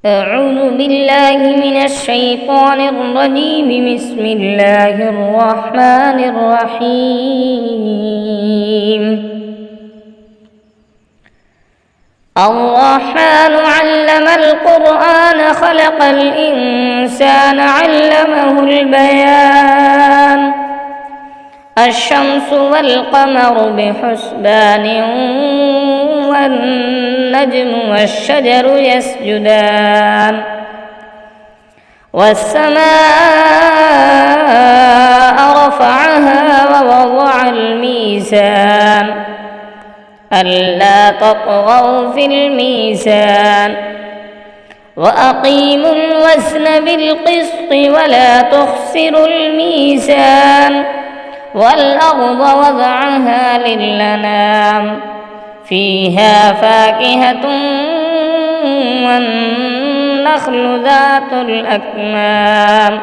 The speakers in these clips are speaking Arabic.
أعوذ بالله من الشيطان الرجيم. بسم الله الرحمن الرحيم. الرحمن علم القرآن خلق الإنسان علمه البيان. الشمس والقمر بحسبان والنجم والشجر يسجدان والسماء رفعها ووضع الميزان ألا تطغوا في الميزان وأقيموا الوزن بالقسط ولا تخسروا الميزان والأرض وضعها للأنام فيها فاكهة والنخل ذات الأكمام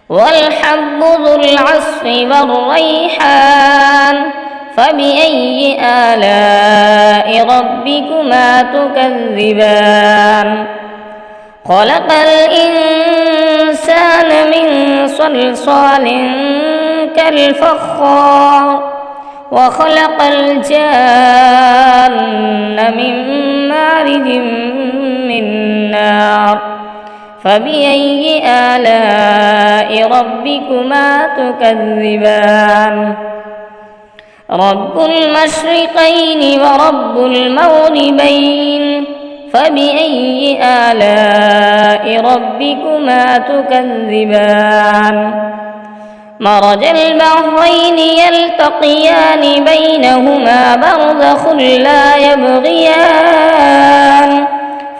والحب ذو العصف والريحان فبأي آلاء ربكما تكذبان. خلق الإنسان من صلصال كالفخار وخلق الجان من مارج من نار فبأي آلاء ربكما تكذبان. رب المشرقين ورب المغربين فبأي آلاء ربكما تكذبان. مرج البحرين يلتقيان بينهما برزخ لا يبغيان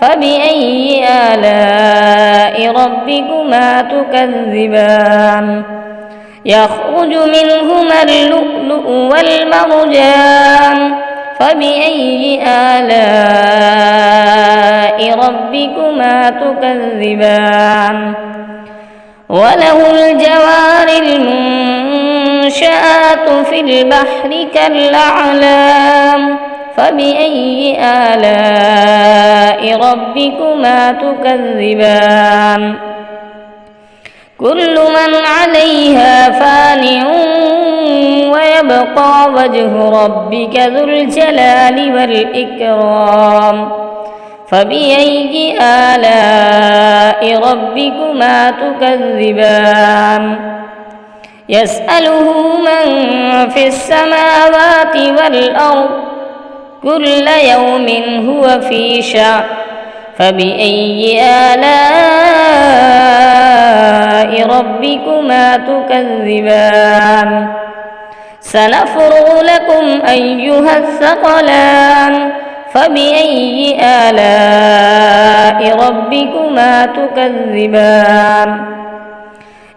فبأي آلاء ربكما تكذبان. يخرج منهما اللؤلؤ والمرجان فبأي آلاء ربكما تكذبان. وله الجوار المنشآت في البحر كالأعلام فبأي آلاء ربكما تكذبان. كل من عليها فان ويبقى وجه ربك ذو الجلال والإكرام فبأي آلاء ربكما تكذبان. يسأله من في السماوات والأرض كل يوم هو في شأن فبأي آلاء ربكما تكذبان. سنفرغ لكم أيها الثقلان فبأي آلاء ربكما تكذبان.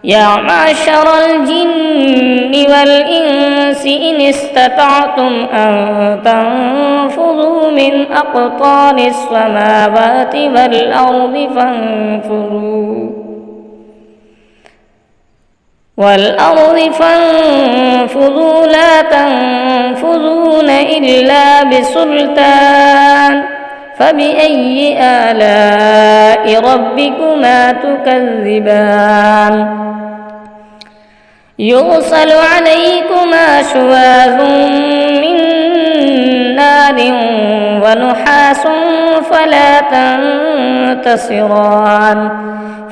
يا معشر الجن والإنس إن استطعتم أن تنفذوا من أقطار السماوات والأرض فانفذوا لا تنفذون إلا بسلطان فبأي آلاء ربكما تكذبان. يرسل عليكما شواظ من نار ونحاس فلا تنتصران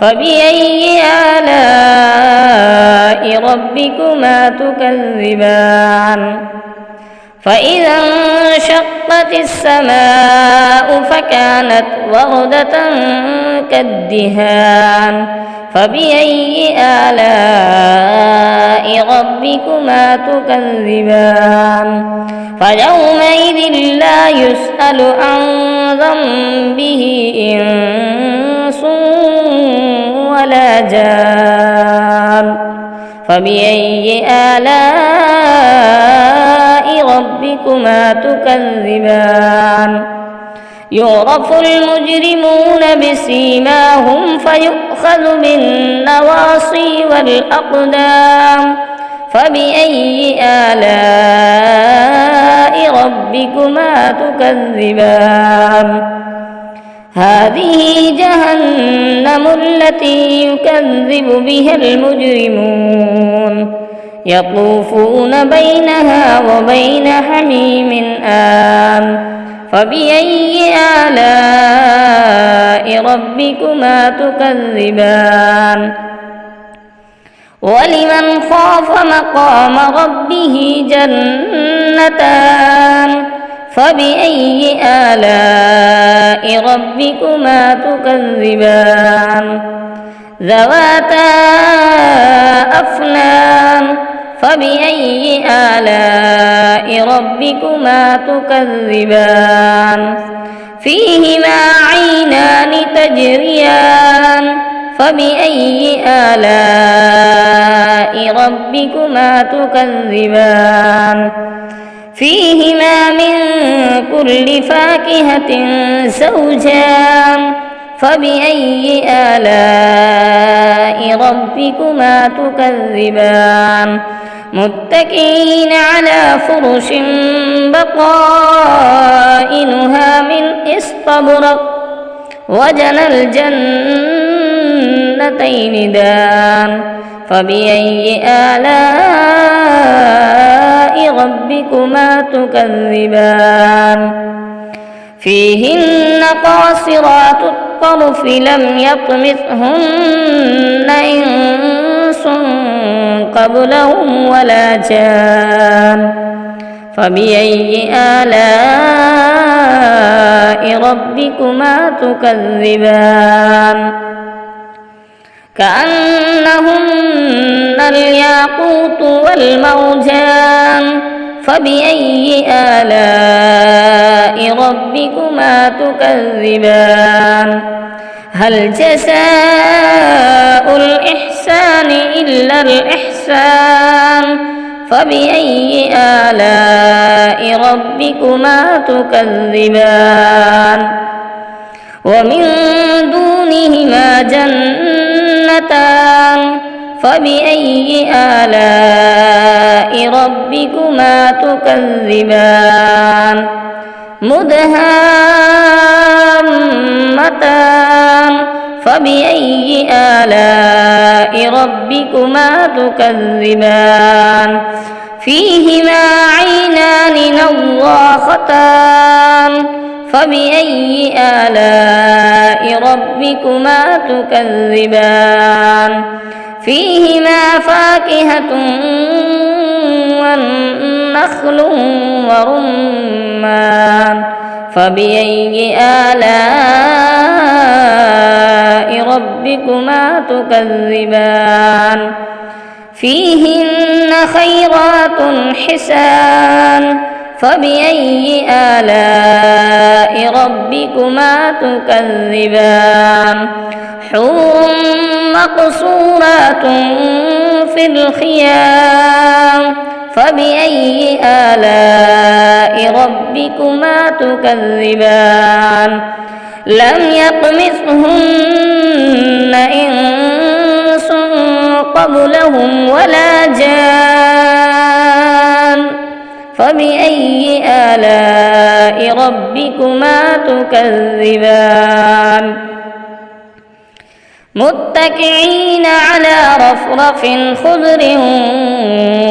فبأي آلاء ربكما تكذبان. فإذا انشقت السماء فكانت وردة كالدهان فبأي آلاء ربكما تكذبان. فيومئذ لا يسأل عن ذنبه إنس ولا جان فبأي آلاء ربكما تكذبان. يعرف المجرمون بسيماهم فيؤخذ بالنواصي والأقدام فبأي آلاء ربكما تكذبان هذه جهنم التي يكذب بها المجرمون يطوفون بينها وبين حميم آن فبأي آلاء ربكما تكذبان ولمن خاف مقام ربه جنتان فبأي آلاء ربكما تكذبان ذواتا أفنان فبأي آلاء ربكما تكذبان فيهما عينان تجريان فبأي آلاء ربكما تكذبان فيهما من كل فاكهة زوجان فبأي آلاء ربكما تكذبان متكئين على فرش بطائنها من استبرق وجنى الجنتين دان فبأي آلاء ربكما تكذبان فيهن قاصرات الطرف لم يطمثهن إنس قبلهم ولا جان فبأي آلاء ربكما تكذبان كأنهن الياقوت والمرجان فبأي آلاء ربكما تكذبان هل جزاء الإحسان إلا الإحسان فبأي آلاء ربكما تكذبان ومن دونهما جنتان فبأي آلاء ربكما تكذبان مدهامتان فبأي آلاء ربكما تكذبان فيهما عينان نضاختان فبأي آلاء ربكما تكذبان فيهما فاكهة والنخل ورمان فبأي آلاء ربكما تكذبان فيهن خيرات حسان فبأي آلاء ربكما تكذبان حور مقصورات في الخيام فبأي آلاء ربكما تكذبان لم يطمثهن إنس قبلهم ولا جان فبأي آلاء ربكما تكذبان متكئين على رفرف خضر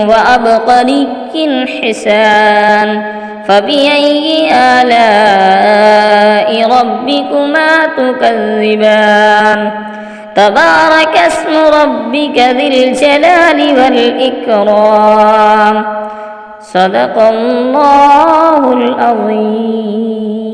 وأبقري حسان فبأي آلاء ربكما تكذبان تبارك اسم ربك ذي الجلال والإكرام صدق الله العظيم.